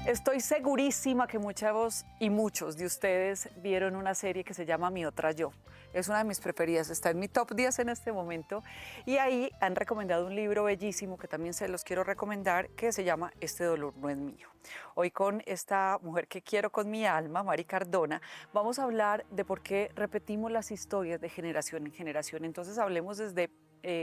Estoy segurísima que muchos y muchos de ustedes vieron una serie que se llama Mi Otra Yo. Es una de mis preferidas, está en mi top 10 en este momento. Y ahí han recomendado un libro bellísimo que también se los quiero recomendar, que se llama Este dolor no es mío. Hoy con esta mujer que quiero con mi alma, Mari Cardona, vamos a hablar de por qué repetimos las historias de generación en generación. Entonces hablemos desde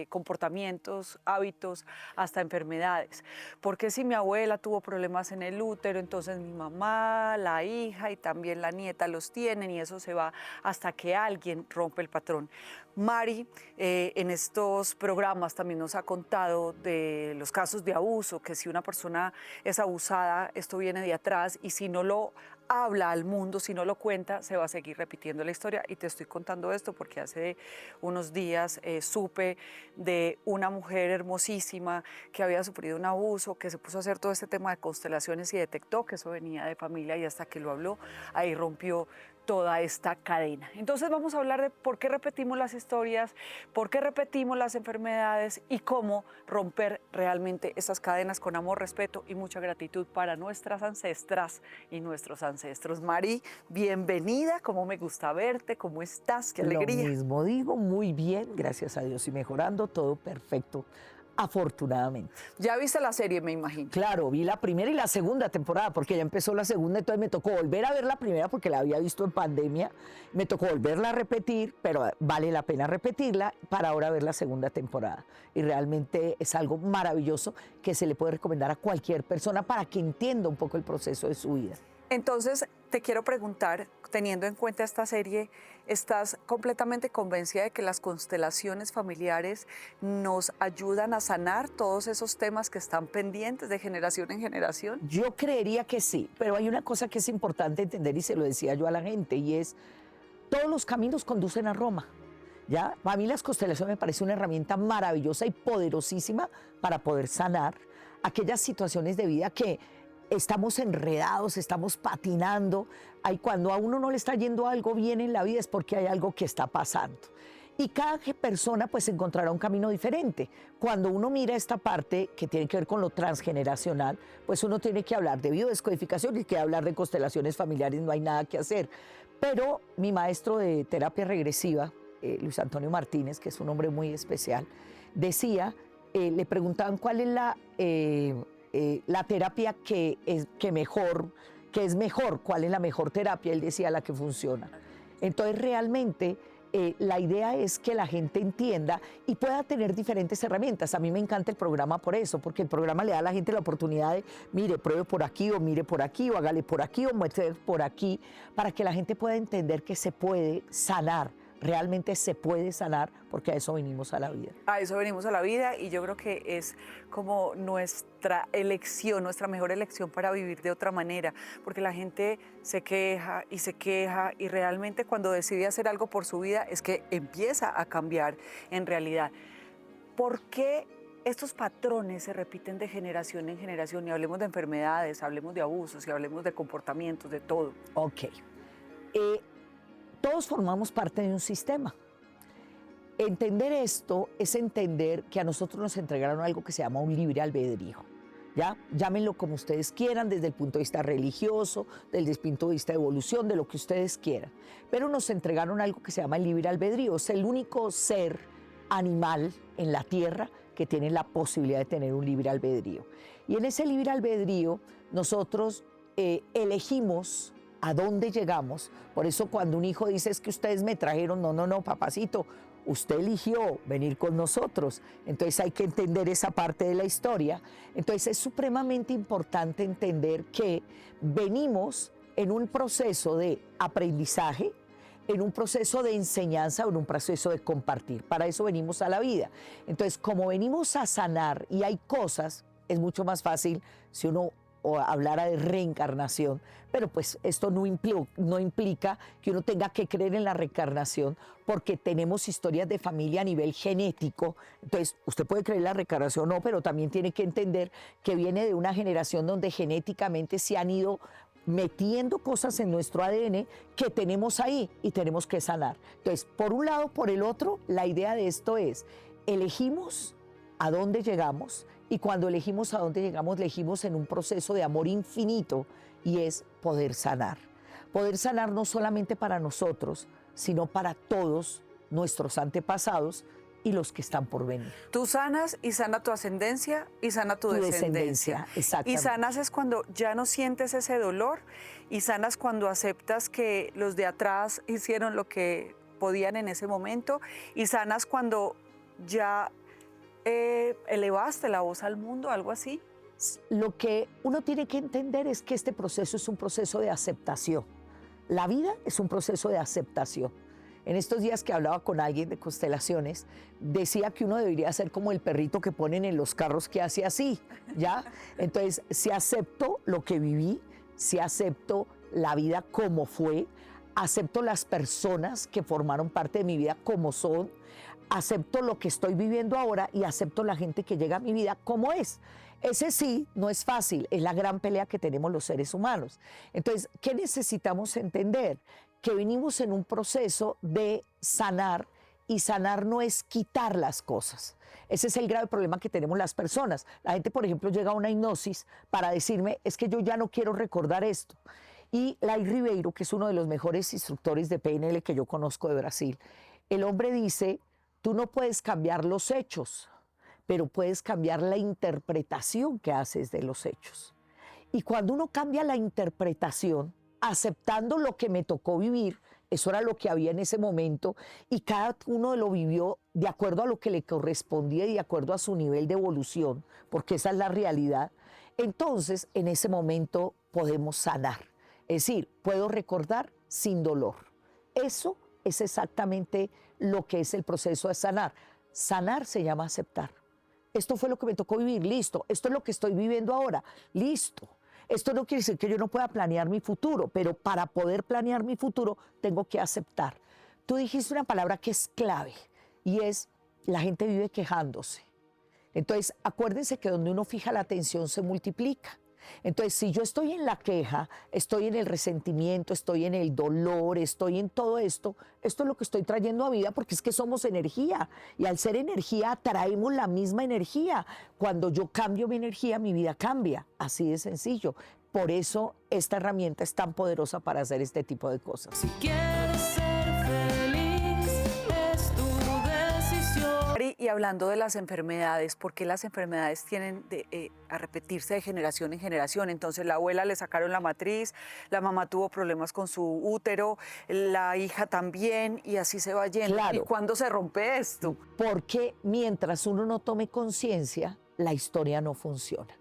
comportamientos, hábitos, hasta enfermedades. Porque si mi abuela tuvo problemas en el útero, entonces mi mamá, la hija y también la nieta los tienen, y eso se va hasta que alguien rompe el patrón. Mari en estos programas también nos ha contado de los casos de abuso, que si una persona es abusada, esto viene de atrás, y si no lo habla al mundo, si no lo cuenta, se va a seguir repitiendo la historia. Y te estoy contando esto porque hace unos días supe de una mujer hermosísima que había sufrido un abuso, que se puso a hacer todo este tema de constelaciones y detectó que eso venía de familia, y hasta que lo habló, ahí rompió toda esta cadena. Entonces vamos a hablar de por qué repetimos las historias, por qué repetimos las enfermedades y cómo romper realmente esas cadenas con amor, respeto y mucha gratitud para nuestras ancestras y nuestros ancestros. Mari, bienvenida, cómo me gusta verte, cómo estás, qué alegría. Lo mismo digo, muy bien, gracias a Dios, y mejorando, todo perfecto, afortunadamente. Ya viste la serie, me imagino. Claro, vi la primera y la segunda temporada, porque ya empezó la segunda, entonces me tocó volver a ver la primera porque la había visto en pandemia, me tocó volverla a repetir, pero vale la pena repetirla para ahora ver la segunda temporada. Y realmente es algo maravilloso que se le puede recomendar a cualquier persona para que entienda un poco el proceso de su vida. Entonces, te quiero preguntar, teniendo en cuenta esta serie, ¿estás completamente convencida de que las constelaciones familiares nos ayudan a sanar todos esos temas que están pendientes de generación en generación? Yo creería que sí, pero hay una cosa que es importante entender, y se lo decía yo a la gente, y es: todos los caminos conducen a Roma. ¿Ya? A mí las constelaciones me parece una herramienta maravillosa y poderosísima para poder sanar aquellas situaciones de vida que estamos enredados, estamos patinando. Cuando a uno no le está yendo algo bien en la vida es porque hay algo que está pasando. Y cada persona pues encontrará un camino diferente. Cuando uno mira esta parte que tiene que ver con lo transgeneracional, pues uno tiene que hablar de biodescodificación y que hablar de constelaciones familiares, no hay nada que hacer. Pero mi maestro de terapia regresiva, Luis Antonio Martínez, que es un hombre muy especial, decía, le preguntaban cuál es la terapia que es mejor, cuál es la mejor terapia. Él decía la que funciona. Entonces realmente la idea es que la gente entienda y pueda tener diferentes herramientas. A mí me encanta el programa por eso, porque el programa le da a la gente la oportunidad de, mire, pruebe por aquí, o mire por aquí, o hágale por aquí, o muestre por aquí, para que la gente pueda entender que se puede sanar. Realmente se puede sanar, porque a eso venimos a la vida. A eso venimos a la vida, y yo creo que es como nuestra elección, nuestra mejor elección para vivir de otra manera, porque la gente se queja, y realmente cuando decide hacer algo por su vida es que empieza a cambiar en realidad. ¿Por qué estos patrones se repiten de generación en generación? Y hablemos de enfermedades, hablemos de abusos y hablemos de comportamientos, de todo. Ok. Todos formamos parte de un sistema. Entender esto es entender que a nosotros nos entregaron algo que se llama un libre albedrío. ¿Ya? Llámenlo como ustedes quieran, desde el punto de vista religioso, desde el punto de vista de evolución, de lo que ustedes quieran. Pero nos entregaron algo que se llama el libre albedrío. Es el único ser animal en la Tierra que tiene la posibilidad de tener un libre albedrío. Y en ese libre albedrío nosotros elegimos a dónde llegamos. Por eso cuando un hijo dice, es que ustedes me trajeron, no, papacito, usted eligió venir con nosotros. Entonces hay que entender esa parte de la historia. Entonces es supremamente importante entender que venimos en un proceso de aprendizaje, en un proceso de enseñanza, en un proceso de compartir. Para eso venimos a la vida. Entonces, como venimos a sanar y hay cosas, es mucho más fácil si uno hablara de reencarnación, pero pues esto no implica que uno tenga que creer en la reencarnación, porque tenemos historias de familia a nivel genético. Entonces, usted puede creer en la reencarnación o no, pero también tiene que entender que viene de una generación donde genéticamente se han ido metiendo cosas en nuestro ADN que tenemos ahí y tenemos que sanar. Entonces, por un lado, por el otro, la idea de esto es, elegimos a dónde llegamos Y cuando elegimos a dónde llegamos, elegimos en un proceso de amor infinito y es poder sanar. Poder sanar no solamente para nosotros, sino para todos nuestros antepasados y los que están por venir. Tú sanas y sana tu ascendencia y sana tu descendencia. Exactamente. Y sanas es cuando ya no sientes ese dolor y sanas cuando aceptas que los de atrás hicieron lo que podían en ese momento y sanas cuando ya elevaste la voz al mundo, algo así. Lo que uno tiene que entender es que este proceso es un proceso de aceptación. La vida es un proceso de aceptación. En estos días que hablaba con alguien de constelaciones, decía que uno debería ser como el perrito que ponen en los carros que hace así, ¿ya? Entonces, si acepto lo que viví, si acepto la vida como fue, acepto las personas que formaron parte de mi vida como son, acepto lo que estoy viviendo ahora y acepto la gente que llega a mi vida como es. Ese sí no es fácil, es la gran pelea que tenemos los seres humanos. Entonces, ¿qué necesitamos entender? Que venimos en un proceso de sanar y sanar no es quitar las cosas. Ese es el grave problema que tenemos las personas. La gente, por ejemplo, llega a una hipnosis para decirme, es que yo ya no quiero recordar esto. Y Lai Ribeiro, que es uno de los mejores instructores de PNL que yo conozco de Brasil, el hombre dice, tú no puedes cambiar los hechos, pero puedes cambiar la interpretación que haces de los hechos. Y cuando uno cambia la interpretación, aceptando lo que me tocó vivir, eso era lo que había en ese momento, y cada uno lo vivió de acuerdo a lo que le correspondía y de acuerdo a su nivel de evolución, porque esa es la realidad, entonces en ese momento podemos sanar. Es decir, puedo recordar sin dolor. Eso es exactamente lo que es el proceso de sanar. Sanar se llama aceptar. Esto fue lo que me tocó vivir, listo. Esto es lo que estoy viviendo ahora, listo. Esto no quiere decir que yo no pueda planear mi futuro, pero para poder planear mi futuro tengo que aceptar. Tú dijiste una palabra que es clave y es la gente vive quejándose. Entonces, acuérdense que donde uno fija la atención se multiplica. Entonces, si yo estoy en la queja, estoy en el resentimiento, estoy en el dolor, estoy en todo esto es lo que estoy trayendo a vida porque es que somos energía y al ser energía atraemos la misma energía. Cuando yo cambio mi energía, mi vida cambia, así de sencillo. Por eso esta herramienta es tan poderosa para hacer este tipo de cosas. Si quieres ser feliz, es tu decisión. Y hablando de las enfermedades, ¿por qué las enfermedades tienden a repetirse de generación en generación? Entonces la abuela le sacaron la matriz, la mamá tuvo problemas con su útero, la hija también, y así se va yendo. Claro. ¿Y cuándo se rompe esto? Porque mientras uno no tome conciencia, la historia no funciona.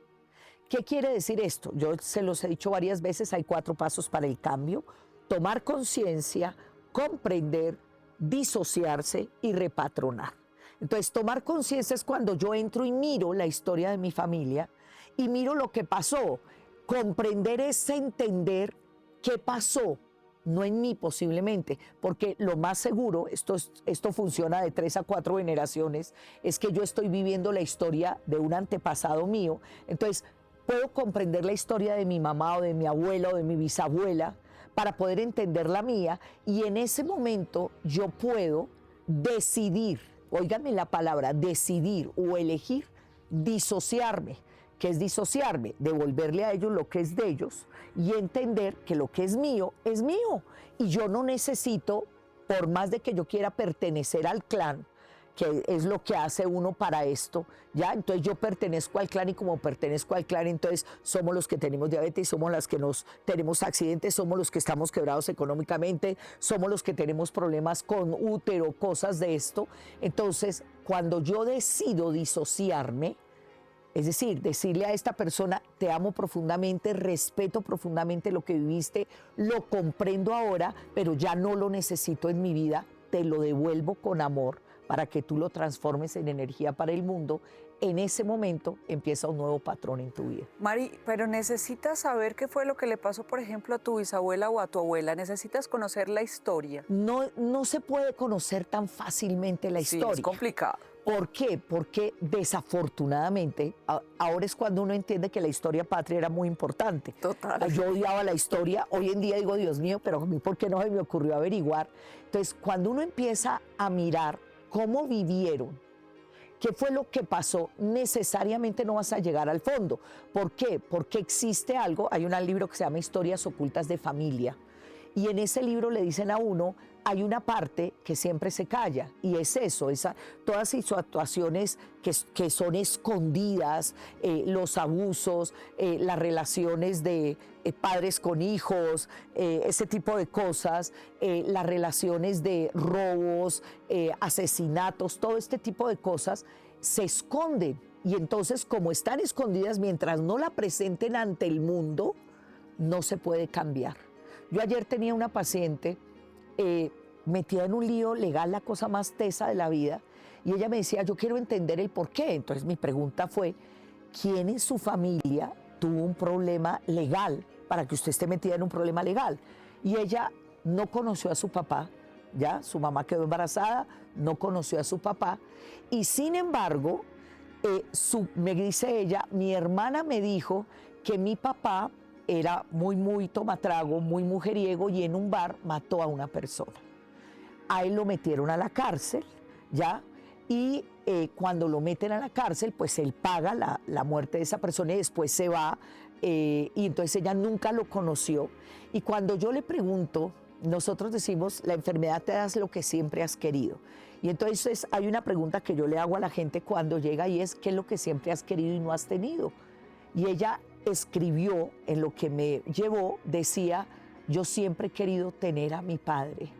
¿Qué quiere decir esto? Yo se los he dicho varias veces, hay 4 pasos para el cambio: tomar conciencia, comprender, disociarse y repatronar. Entonces, tomar conciencia es cuando yo entro y miro la historia de mi familia y miro lo que pasó. Comprender es entender qué pasó, no en mí posiblemente, porque lo más seguro, esto funciona de 3 a 4 generaciones, es que yo estoy viviendo la historia de un antepasado mío. Entonces, puedo comprender la historia de mi mamá o de mi abuela o de mi bisabuela para poder entender la mía, y en ese momento yo puedo decidir, óiganme la palabra, decidir o elegir disociarme. ¿Qué es disociarme? Devolverle a ellos lo que es de ellos y entender que lo que es mío y yo no necesito, por más de que yo quiera pertenecer al clan, que es lo que hace uno para esto, ¿ya? Entonces yo pertenezco al clan y como pertenezco al clan, entonces somos los que tenemos diabetes, somos las que tenemos accidentes, somos los que estamos quebrados económicamente, somos los que tenemos problemas con útero, cosas de esto. Entonces, cuando yo decido disociarme, es decir, decirle a esta persona, te amo profundamente, respeto profundamente lo que viviste, lo comprendo ahora, pero ya no lo necesito en mi vida, te lo devuelvo con amor, para que tú lo transformes en energía para el mundo, en ese momento empieza un nuevo patrón en tu vida. Mari, pero necesitas saber qué fue lo que le pasó, por ejemplo, a tu bisabuela o a tu abuela. Necesitas conocer la historia. No se puede conocer tan fácilmente la historia. Sí, es complicado. ¿Por qué? Porque desafortunadamente, ahora es cuando uno entiende que la historia patria era muy importante. Total. Yo odiaba la historia, hoy en día digo, Dios mío, pero a mí ¿por qué no se me ocurrió averiguar? Entonces, cuando uno empieza a mirar cómo vivieron, ¿Qué fue lo que pasó? Necesariamente no vas a llegar al fondo. ¿Por qué? Porque existe algo, hay un libro que se llama Historias ocultas de familia, y en ese libro le dicen a uno, hay una parte que siempre se calla, y es eso, todas esas actuaciones que son escondidas, los abusos, las relaciones de padres con hijos, ese tipo de cosas, las relaciones de robos, asesinatos, todo este tipo de cosas se esconden. Y entonces, como están escondidas, mientras no la presenten ante el mundo, no se puede cambiar. Yo ayer tenía una paciente metida en un lío legal, la cosa más tesa de la vida, y ella me decía, yo quiero entender el por qué. Entonces mi pregunta fue, ¿quién en su familia tuvo un problema legal para que usted esté metida en un problema legal? Y ella no conoció a su papá, ya, su mamá quedó embarazada, no conoció a su papá, y sin embargo, me dice ella, mi hermana me dijo que mi papá era muy tomatrago, muy mujeriego, y en un bar mató a una persona. A él lo metieron a la cárcel, ¿ya? Y cuando lo meten a la cárcel, pues él paga la muerte de esa persona y después se va, y entonces ella nunca lo conoció. Y cuando yo le pregunto, nosotros decimos, la enfermedad te da lo que siempre has querido. Y entonces hay una pregunta que yo le hago a la gente cuando llega, y es, ¿qué es lo que siempre has querido y no has tenido? Y ella escribió, en lo que me llevó, decía, yo siempre he querido tener a mi padre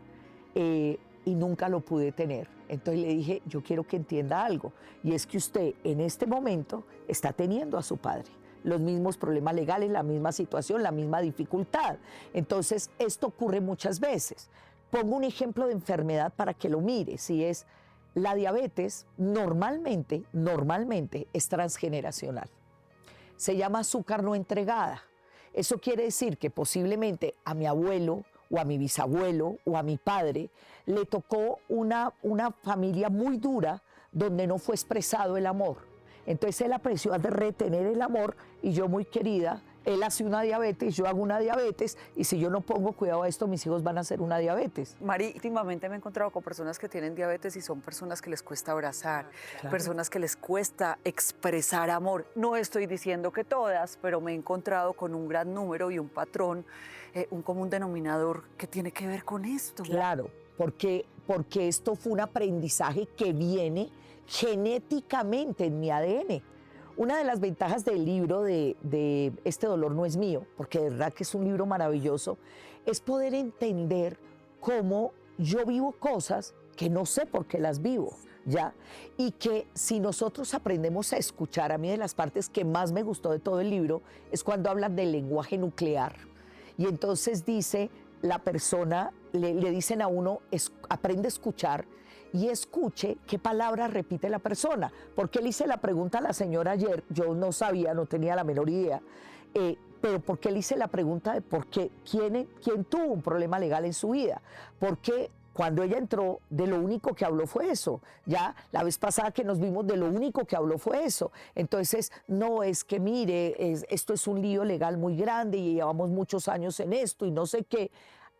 y nunca lo pude tener. Entonces le dije, yo quiero que entienda algo, y es que usted en este momento está teniendo a su padre, los mismos problemas legales, la misma situación, la misma dificultad. Entonces esto ocurre muchas veces. Pongo un ejemplo de enfermedad para que lo mires, y es la diabetes normalmente es transgeneracional. Se llama azúcar no entregada. Eso quiere decir que posiblemente a mi abuelo o a mi bisabuelo o a mi padre le tocó una familia muy dura donde no fue expresado el amor. Entonces él apreció a retener el amor, y yo muy querida, él hace una diabetes, yo hago una diabetes, y si yo no pongo cuidado a esto, mis hijos van a hacer una diabetes. Mari, últimamente me he encontrado con personas que tienen diabetes y son personas que les cuesta abrazar, Claro. personas que les cuesta expresar amor. No estoy diciendo que todas, pero me he encontrado con un gran número y un patrón, un común denominador que tiene que ver con esto. Claro, porque esto fue un aprendizaje que viene genéticamente en mi ADN. Una de las ventajas del libro de Este dolor no es mío, porque de verdad que es un libro maravilloso, es poder entender cómo yo vivo cosas que no sé por qué las vivo, ¿ya? Y que si nosotros aprendemos a escuchar, a mí de las partes que más me gustó de todo el libro es cuando hablan del lenguaje nuclear. Y entonces dice, la persona, le dicen a uno, aprende a escuchar, y escuche qué palabras repite la persona. Porque le hice la pregunta a la señora ayer, yo no sabía, no tenía la menor idea, pero ¿por qué le hice la pregunta de por qué, quién tuvo un problema legal en su vida? Porque cuando ella entró, de lo único que habló fue eso. Ya la vez pasada que nos vimos, de lo único que habló fue eso. Entonces, no es que mire, esto es un lío legal muy grande y llevamos muchos años en esto y no sé qué.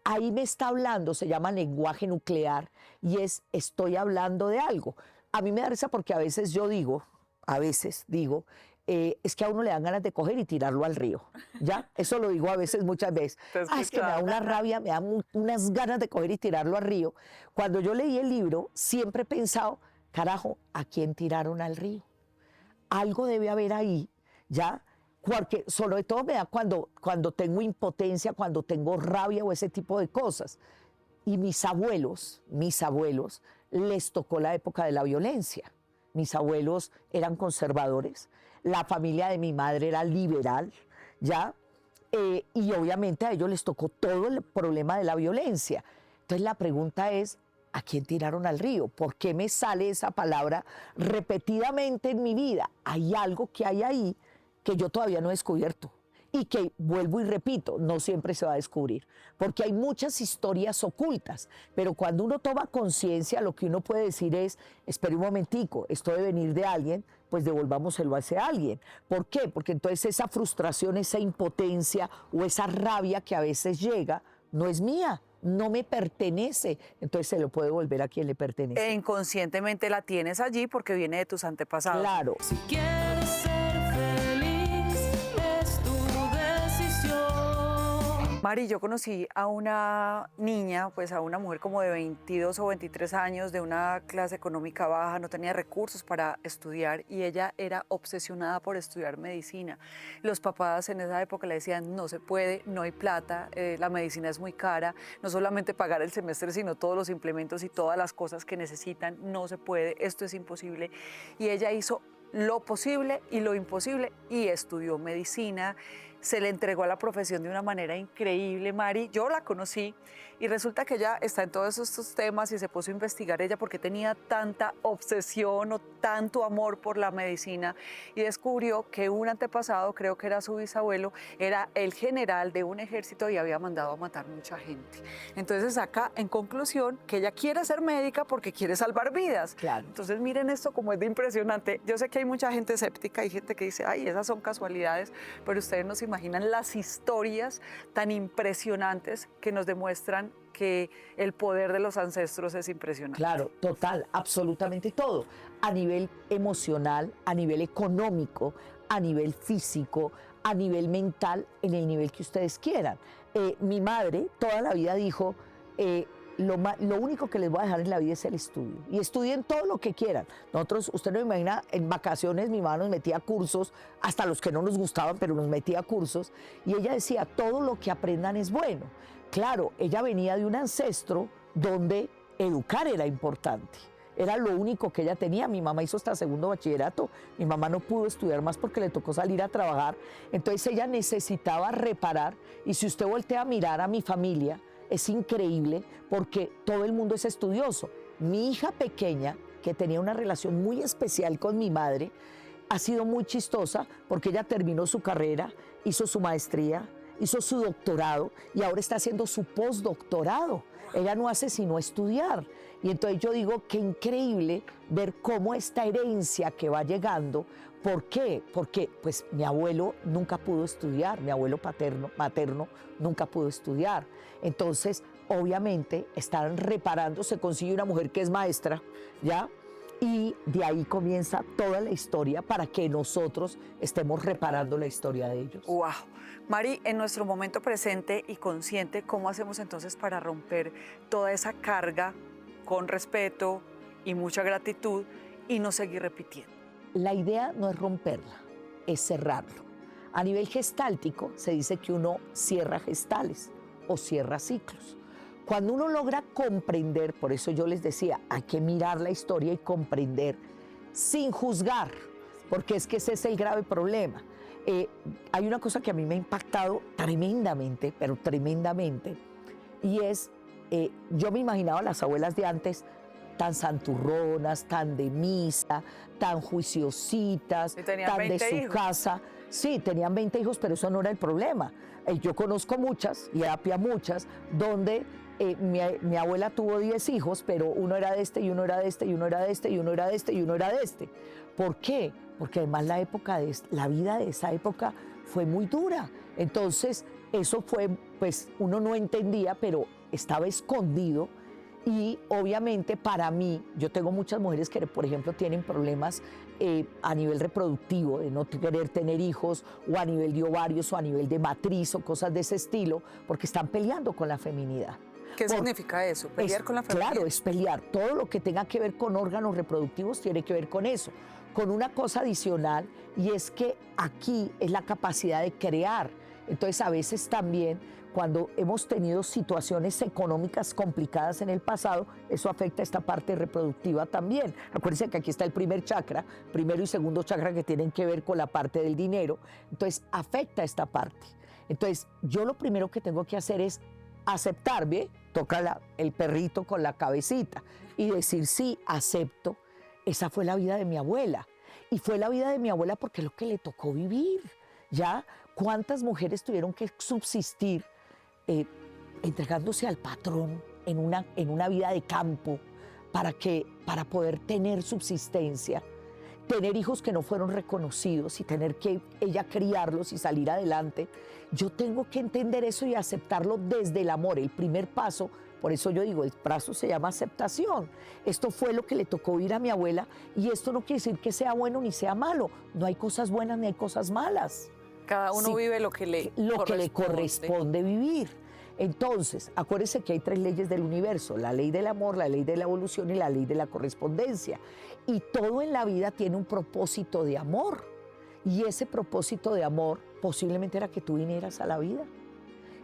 Ahí me está hablando, se llama lenguaje nuclear, y estoy hablando de algo. A mí me da risa porque a veces digo, es que a uno le dan ganas de coger y tirarlo al río, ¿ya? Eso lo digo a veces, muchas veces. Es que me da una rabia, me da unas ganas de coger y tirarlo al río. Cuando yo leí el libro, siempre he pensado, carajo, ¿a quién tiraron al río? Algo debe haber ahí, ¿ya? Porque sobre todo me da cuando tengo impotencia, cuando tengo rabia o ese tipo de cosas. Y mis abuelos, les tocó la época de la violencia. Mis abuelos eran conservadores, la familia de mi madre era liberal, ¿ya? Y obviamente a ellos les tocó todo el problema de la violencia. Entonces la pregunta es, ¿a quién tiraron al río? ¿Por qué me sale esa palabra repetidamente en mi vida? Hay algo que hay ahí que yo todavía no he descubierto y que, vuelvo y repito, no siempre se va a descubrir, porque hay muchas historias ocultas, pero cuando uno toma conciencia, lo que uno puede decir es, espere un momentico, esto debe venir de alguien, pues devolvámoselo a ese alguien. ¿Por qué? Porque entonces esa frustración, esa impotencia o esa rabia que a veces llega, no es mía, no me pertenece, entonces se lo puede volver a quien le pertenece. E inconscientemente la tienes allí porque viene de tus antepasados. Claro. Si quieres ser feliz, es tu decisión. Mari, yo conocí a una niña, pues a una mujer como de 22 o 23 años, de una clase económica baja, no tenía recursos para estudiar y ella era obsesionada por estudiar medicina. Los papás en esa época le decían, no se puede, no hay plata, la medicina es muy cara, no solamente pagar el semestre, sino todos los implementos y todas las cosas que necesitan, no se puede, esto es imposible. Y ella hizo lo posible y lo imposible y estudió medicina. Se le entregó a la profesión de una manera increíble, Mari. Yo la conocí y resulta que ella está en todos estos temas y se puso a investigar ella porque tenía tanta obsesión o tanto amor por la medicina y descubrió que un antepasado, creo que era su bisabuelo, era el general de un ejército y había mandado a matar mucha gente. Entonces saca en conclusión que ella quiere ser médica porque quiere salvar vidas. Claro. Entonces miren esto como es de impresionante. Yo sé que hay mucha gente escéptica, hay gente que dice, ay, esas son casualidades, pero ustedes no se imaginan las historias tan impresionantes que nos demuestran que el poder de los ancestros es impresionante. Claro, total, absolutamente todo. A nivel emocional, a nivel económico, a nivel físico, a nivel mental, en el nivel que ustedes quieran. Mi madre toda la vida dijo, lo único que les voy a dejar en la vida es el estudio. Y estudien todo lo que quieran. Nosotros, usted no imagina, en vacaciones mi mamá nos metía a cursos, hasta los que no nos gustaban, pero nos metía a cursos. Y ella decía, todo lo que aprendan es bueno. Claro, ella venía de un ancestro donde educar era importante. Era lo único que ella tenía. Mi mamá hizo hasta segundo bachillerato. Mi mamá no pudo estudiar más porque le tocó salir a trabajar. Entonces ella necesitaba reparar. Y si usted voltea a mirar a mi familia, es increíble porque todo el mundo es estudioso. Mi hija pequeña, que tenía una relación muy especial con mi madre, ha sido muy chistosa porque ella terminó su carrera, hizo su maestría, hizo su doctorado y ahora está haciendo su postdoctorado. Ella no hace sino estudiar. Y entonces yo digo, qué increíble ver cómo esta herencia que va llegando. ¿Por qué? Porque pues mi abuelo nunca pudo estudiar, mi abuelo materno nunca pudo estudiar. Entonces, obviamente, están reparando, se consigue una mujer que es maestra, ¿ya? Y de ahí comienza toda la historia para que nosotros estemos reparando la historia de ellos. ¡Wow! Mari, en nuestro momento presente y consciente, ¿cómo hacemos entonces para romper toda esa carga con respeto y mucha gratitud y no seguir repitiendo? La idea no es romperla, es cerrarlo. A nivel gestáltico se dice que uno cierra gestales o cierra ciclos. Cuando uno logra comprender, por eso yo les decía, hay que mirar la historia y comprender sin juzgar, porque es que ese es el grave problema. Hay una cosa que a mí me ha impactado tremendamente, pero tremendamente, y es, yo me imaginaba a las abuelas de antes tan santurronas, tan de misa, tan juiciositas, tan de su casa. Sí, tenían 20 hijos, pero eso no era el problema. Yo conozco muchas, y a muchas, donde mi abuela tuvo 10 hijos, pero uno era de este, y uno era de este, y uno era de este, y uno era de este, y uno era de este. ¿Por qué? Porque además la vida de esa época fue muy dura. Entonces, eso fue, pues, uno no entendía, pero estaba escondido. Y obviamente para mí, yo tengo muchas mujeres que, por ejemplo, tienen problemas a nivel reproductivo, de no querer tener hijos, o a nivel de ovarios, o a nivel de matriz, o cosas de ese estilo, porque están peleando con la feminidad. ¿Qué significa eso? ¿Pelear con la feminidad? Claro, es pelear. Todo lo que tenga que ver con órganos reproductivos tiene que ver con eso. Con una cosa adicional, y es que aquí es la capacidad de crear. Entonces, a veces también, cuando hemos tenido situaciones económicas complicadas en el pasado, eso afecta esta parte reproductiva también. Acuérdense que aquí está el primer chakra, primero y segundo chakra, que tienen que ver con la parte del dinero. Entonces, afecta esta parte. Entonces, yo lo primero que tengo que hacer es aceptar, ¿ve? Toca el perrito con la cabecita y decir, sí, acepto. Esa fue la vida de mi abuela. Y fue la vida de mi abuela porque es lo que le tocó vivir. ¿Ya? ¿Cuántas mujeres tuvieron que subsistir entregándose al patrón en una vida de campo para poder tener subsistencia? tener hijos que no fueron reconocidos y tener que ella criarlos y salir adelante. Yo tengo que entender eso y aceptarlo desde el amor. El primer paso, por eso yo digo, el paso se llama aceptación. Esto fue lo que le tocó vivir a mi abuela y esto no quiere decir que sea bueno ni sea malo. No hay cosas buenas ni hay cosas malas. Cada uno Sí, vive lo que le corresponde vivir. Entonces, acuérdense que hay 3 leyes del universo: la ley del amor, la ley de la evolución y la ley de la correspondencia. Y todo en la vida tiene un propósito de amor. Y ese propósito de amor posiblemente era que tú vinieras a la vida.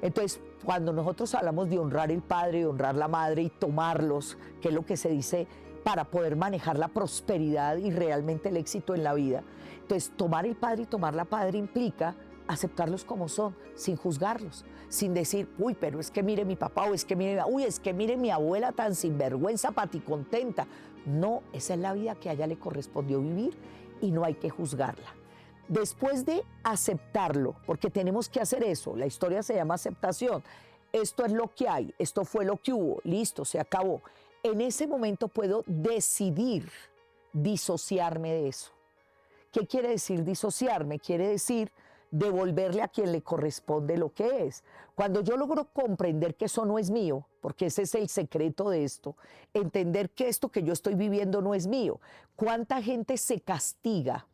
Entonces, cuando nosotros hablamos de honrar el padre, de honrar la madre y tomarlos, que es lo que se dice para poder manejar la prosperidad y realmente el éxito en la vida, entonces tomar el padre y tomar la madre implica aceptarlos como son, sin juzgarlos, sin decir, uy, pero es que mire mi papá, o es que mire, uy, es que mire mi abuela tan sinvergüenza, paticontenta. No, esa es la vida que a ella le correspondió vivir y no hay que juzgarla. Después de aceptarlo, porque tenemos que hacer eso, la historia se llama aceptación, esto es lo que hay, esto fue lo que hubo, listo, se acabó. En ese momento puedo decidir disociarme de eso. ¿Qué quiere decir disociarme? Quiere decir devolverle a quien le corresponde lo que es. Cuando yo logro comprender que eso no es mío, porque ese es el secreto de esto, entender que esto que yo estoy viviendo no es mío. ¿Cuánta gente se castiga?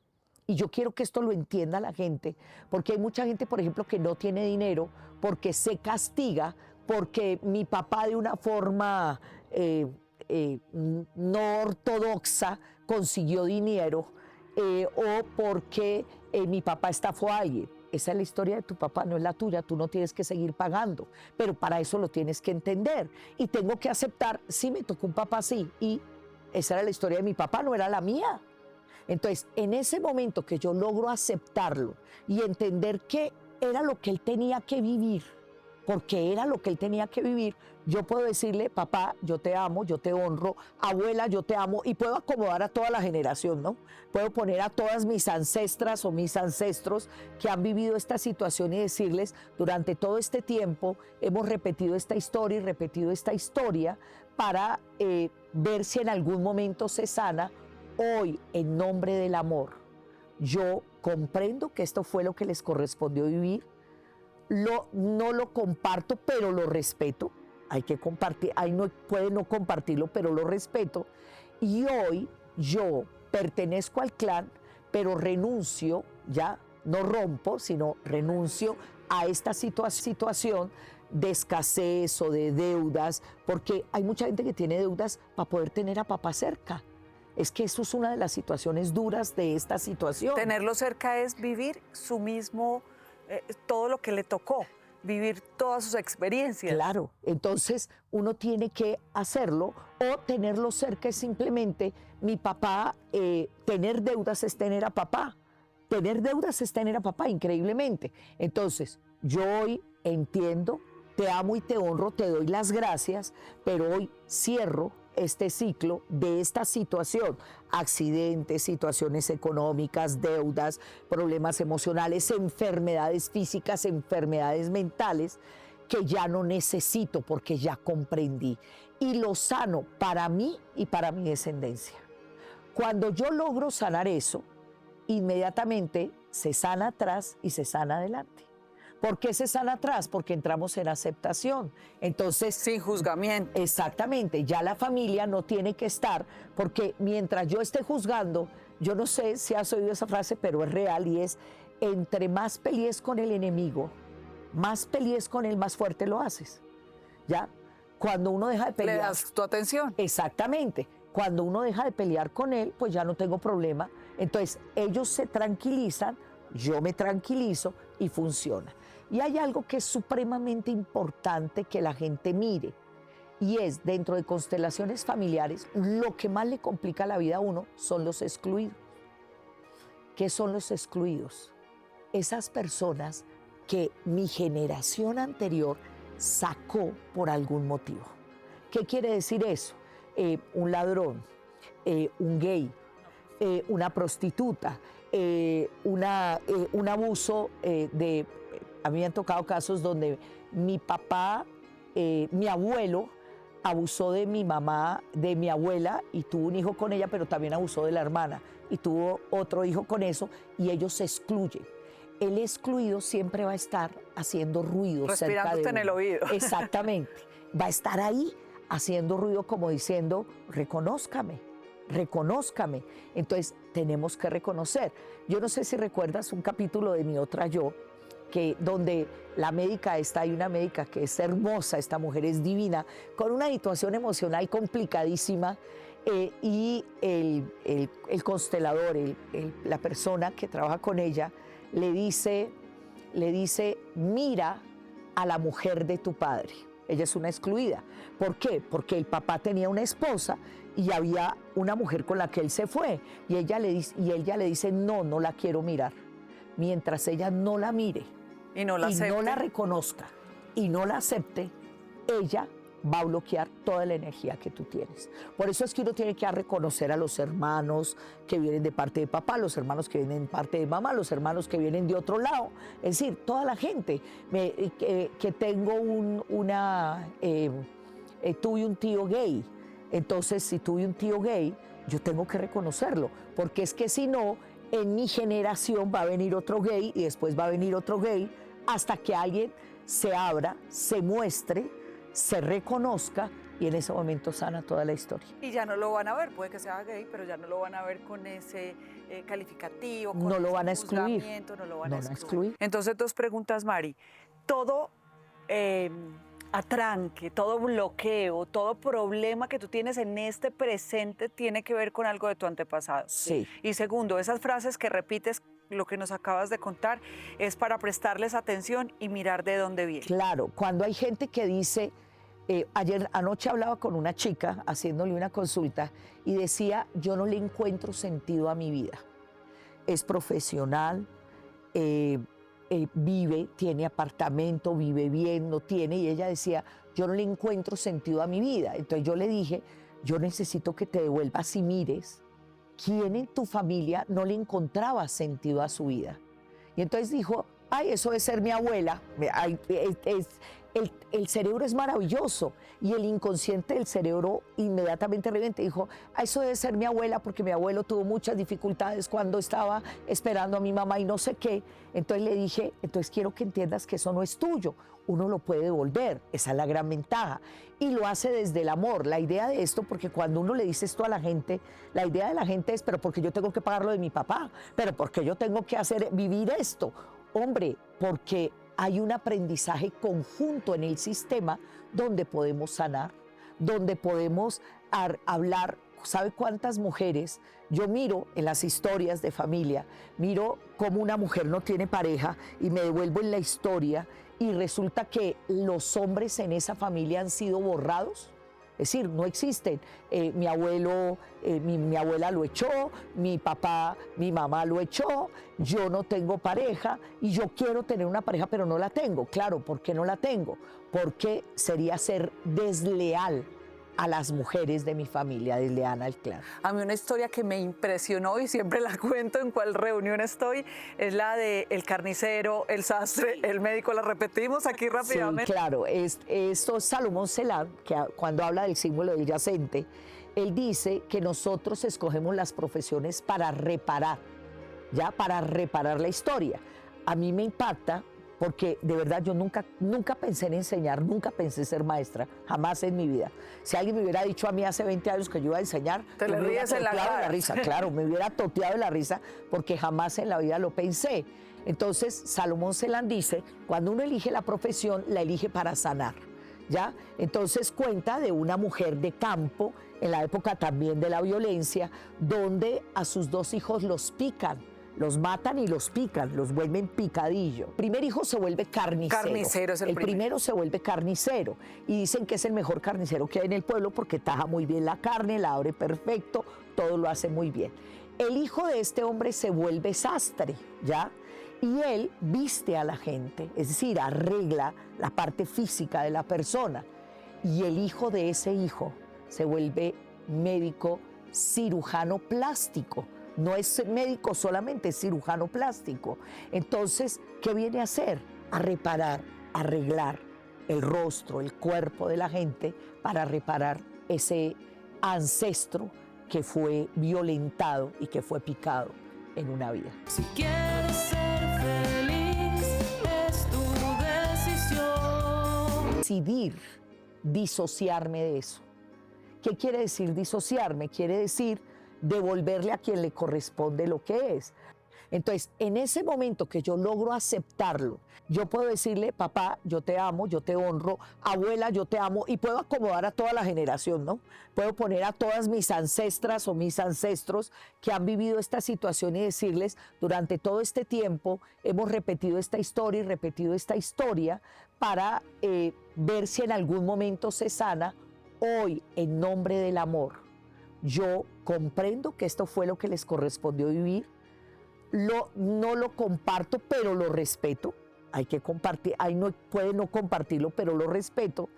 Y yo quiero que esto lo entienda la gente, porque hay mucha gente, por ejemplo, que no tiene dinero porque se castiga, porque mi papá de una forma no ortodoxa consiguió dinero, o porque mi papá estafó a alguien. Esa es la historia de tu papá, no es la tuya, tú no tienes que seguir pagando, pero para eso lo tienes que entender. Y tengo que aceptar, sí me tocó un papá así, y esa era la historia de mi papá, no era la mía. Entonces, en ese momento que yo logro aceptarlo y entender que era lo que él tenía que vivir, porque era lo que él tenía que vivir, yo puedo decirle, papá, yo te amo, yo te honro, abuela, yo te amo, y puedo acomodar a toda la generación, ¿no? Puedo poner a todas mis ancestras o mis ancestros que han vivido esta situación y decirles, durante todo este tiempo hemos repetido esta historia y repetido esta historia para ver si en algún momento se sana. Hoy, en nombre del amor, yo comprendo que esto fue lo que les correspondió vivir. No lo comparto, pero lo respeto. Hay que compartir, ahí no puede no compartirlo, pero lo respeto. Y hoy yo pertenezco al clan, pero renuncio, ya no rompo, sino renuncio a esta situación de escasez o de deudas, porque hay mucha gente que tiene deudas para poder tener a papá cerca. Es que eso es una de las situaciones duras de esta situación. Tenerlo cerca es vivir su mismo, todo lo que le tocó, vivir todas sus experiencias. Claro, entonces uno tiene que hacerlo, o tenerlo cerca es simplemente, mi papá, tener deudas es tener a papá. Tener deudas es tener a papá, increíblemente. Entonces, yo hoy entiendo, te amo y te honro, te doy las gracias, pero hoy cierro este ciclo de esta situación: accidentes, situaciones económicas, deudas, problemas emocionales, enfermedades físicas, enfermedades mentales, que ya no necesito porque ya comprendí. Y lo sano para mí y para mi descendencia. Cuando yo logro sanar eso, inmediatamente se sana atrás y se sana adelante. ¿Por qué se sana atrás? Porque entramos en aceptación. Entonces, Sin juzgamiento. exactamente, ya la familia no tiene que estar, porque mientras yo esté juzgando, yo no sé si has oído esa frase, pero es real, y es: entre más pelees con el enemigo, más pelees con él, más fuerte lo haces. ¿Ya? Cuando uno deja de pelear... Le das tu atención. Exactamente. Cuando uno deja de pelear con él, pues ya no tengo problema. Entonces, ellos se tranquilizan, yo me tranquilizo y funciona. Y hay algo que es supremamente importante que la gente mire, y es, dentro de constelaciones familiares, lo que más le complica la vida a uno son los excluidos. ¿Qué son los excluidos? Esas personas que mi generación anterior sacó por algún motivo. ¿Qué quiere decir eso? Un ladrón, un gay, una prostituta, un abuso de... A mí me han tocado casos donde mi papá, mi abuelo, abusó de mi mamá, de mi abuela, y tuvo un hijo con ella, pero también abusó de la hermana. y tuvo otro hijo con eso y ellos se excluyen. El excluido siempre va a estar haciendo ruido cerca de Respirándote en el uno. oído. Exactamente. Va a estar ahí haciendo ruido como diciendo, reconózcame, reconózcame. Entonces tenemos que reconocer. Yo no sé si recuerdas un capítulo de Mi Otra Yo, donde la médica está, hay una médica que es hermosa, esta mujer es divina, con una situación emocional complicadísima, y el constelador, la persona que trabaja con ella, le dice, mira a la mujer de tu padre. Ella es una excluida. ¿Por qué? Porque el papá tenía una esposa y había una mujer con la que él se fue. Y ella le dice, no, no la quiero mirar. Mientras ella no la mire Y no la y acepte. no la reconozca y no la acepte, ella va a bloquear toda la energía que tú tienes. Por eso es que uno tiene que reconocer a los hermanos que vienen de parte de papá, los hermanos que vienen de parte de mamá, los hermanos que vienen de otro lado. Es decir, toda la gente. Que tengo tuve un tío gay. Entonces, si tuve un tío gay, yo tengo que reconocerlo. Porque es que si no, en mi generación va a venir otro gay y después va a venir otro gay hasta que alguien se abra, se muestre, se reconozca y en ese momento sana toda la historia. Y ya no lo van a ver, puede que sea gay, pero ya no lo van a ver con ese calificativo, con No lo ese van a excluir. juzgamiento, no lo van No a lo van a excluir. excluir. Entonces, dos preguntas, Mari. Todo atranque, todo bloqueo, todo problema que tú tienes en este presente tiene que ver con algo de tu antepasado. Sí. Y segundo, esas frases que repites, lo que nos acabas de contar, es para prestarles atención y mirar de dónde viene. Claro, cuando hay gente que dice, anoche hablaba con una chica haciéndole una consulta y decía, yo no le encuentro sentido a mi vida. Es profesional, vive, tiene apartamento, vive bien, no tiene, y ella decía, yo no le encuentro sentido a mi vida. Entonces yo le dije, yo necesito que te devuelvas y mires quién en tu familia no le encontraba sentido a su vida. Y entonces dijo, ay, eso de ser mi abuela. Ay, el cerebro es maravilloso y el inconsciente del cerebro inmediatamente revienta. Dijo, eso debe ser mi abuela porque mi abuelo tuvo muchas dificultades cuando estaba esperando a mi mamá y no sé qué. Entonces le dije, entonces quiero que entiendas que eso no es tuyo. Uno lo puede devolver, esa es la gran ventaja. Y lo hace desde el amor. La idea de esto, porque cuando uno le dice esto a la gente, la idea de la gente es, pero porque yo tengo que pagar lo de mi papá, pero porque yo tengo que vivir esto. Hombre, porque hay un aprendizaje conjunto en el sistema donde podemos sanar, donde podemos hablar. ¿Sabe cuántas mujeres? Yo miro en las historias de familia, miro cómo una mujer no tiene pareja y me devuelvo en la historia y resulta que los hombres en esa familia han sido borrados. Es decir, no existen. Mi abuelo, mi abuela lo echó, mi papá, mi mamá lo echó, yo no tengo pareja y yo quiero tener una pareja pero no la tengo. Claro, ¿por qué no la tengo? Porque sería ser desleal a las mujeres de mi familia, desleal al clan. A mí una historia que me impresionó y siempre la cuento en cuál reunión estoy, es la de el carnicero, el sastre, el médico. La repetimos aquí rápidamente. Sí, claro. Esto es Salomón Selah, que cuando habla del símbolo del yacente, él dice que nosotros escogemos las profesiones para reparar, ya para reparar la historia. A mí me impacta porque de verdad yo nunca pensé en enseñar, nunca pensé ser maestra, jamás en mi vida. Si alguien me hubiera dicho a mí hace 20 años que yo iba a enseñar, Te le me hubiera ríes en la toteado de cara. la risa, claro, me hubiera toteado de la risa porque jamás en la vida lo pensé. Entonces, Salomón Selah dice, cuando uno elige la profesión, la elige para sanar, ¿ya? Entonces cuenta de una mujer de campo, en la época también de la violencia, donde a sus 2 hijos los pican. Los matan y los pican, los vuelven picadillo. El primer hijo se vuelve carnicero. Carnicero es el primero se vuelve carnicero. Y dicen que es el mejor carnicero que hay en el pueblo porque taja muy bien la carne, la abre perfecto, todo lo hace muy bien. El hijo de este hombre se vuelve sastre, ¿ya? Y él viste a la gente, es decir, arregla la parte física de la persona. Y el hijo de ese hijo se vuelve médico cirujano plástico. No es médico solamente, es cirujano plástico. Entonces, ¿qué viene a hacer? A reparar, a arreglar el rostro, el cuerpo de la gente para reparar ese ancestro que fue violentado y que fue picado en una vida. Si quieres ser feliz, es tu decisión. Decidir disociarme de eso. ¿Qué quiere decir disociarme? Quiere decir devolverle a quien le corresponde lo que es. Entonces, en ese momento que yo logro aceptarlo, yo puedo decirle, papá, yo te amo, yo te honro, abuela, yo te amo, y puedo acomodar a toda la generación, ¿no? Puedo poner a todas mis ancestras o mis ancestros que han vivido esta situación y decirles, durante todo este tiempo hemos repetido esta historia y repetido esta historia para ver si en algún momento se sana. Hoy, en nombre del amor, yo comprendo que esto fue lo que les correspondió vivir. No lo comparto, pero lo respeto. Hay que compartir, puede no compartirlo, pero lo respeto.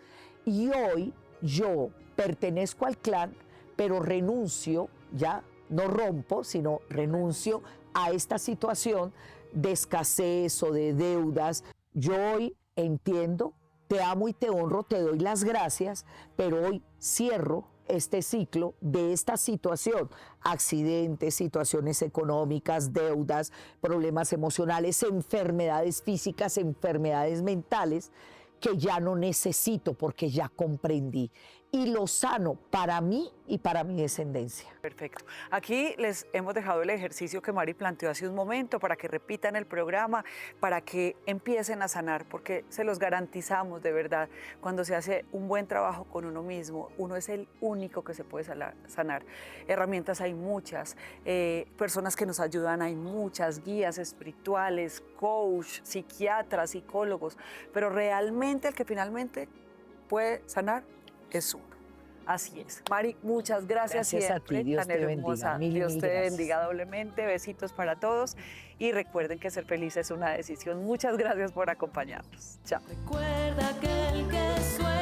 Y hoy yo pertenezco al clan, pero renuncio, ya no rompo, sino renuncio a esta situación de escasez o de deudas. Yo hoy entiendo, te amo y te honro, te doy las gracias, pero hoy cierro este ciclo de esta situación, accidentes, situaciones económicas, deudas, problemas emocionales, enfermedades físicas, enfermedades mentales, que ya no necesito porque ya comprendí. Y lo sano para mí y para mi descendencia. Perfecto. Aquí les hemos dejado el ejercicio que Mari planteó hace un momento para que repitan el programa, para que empiecen a sanar, porque se los garantizamos de verdad, cuando se hace un buen trabajo con uno mismo, uno es el único que se puede sanar. Herramientas hay muchas, personas que nos ayudan hay muchas, guías espirituales, coach, psiquiatras, psicólogos, pero realmente el que finalmente puede sanar es uno. Así es. Mari, muchas gracias. Gracias a siempre, ti, Dios tan te hermosa. bendiga. Mil y Dios mil te gracias. bendiga doblemente. Besitos para todos. Y recuerden que ser feliz es una decisión. Muchas gracias por acompañarnos. Chao. Recuerda que el que sueña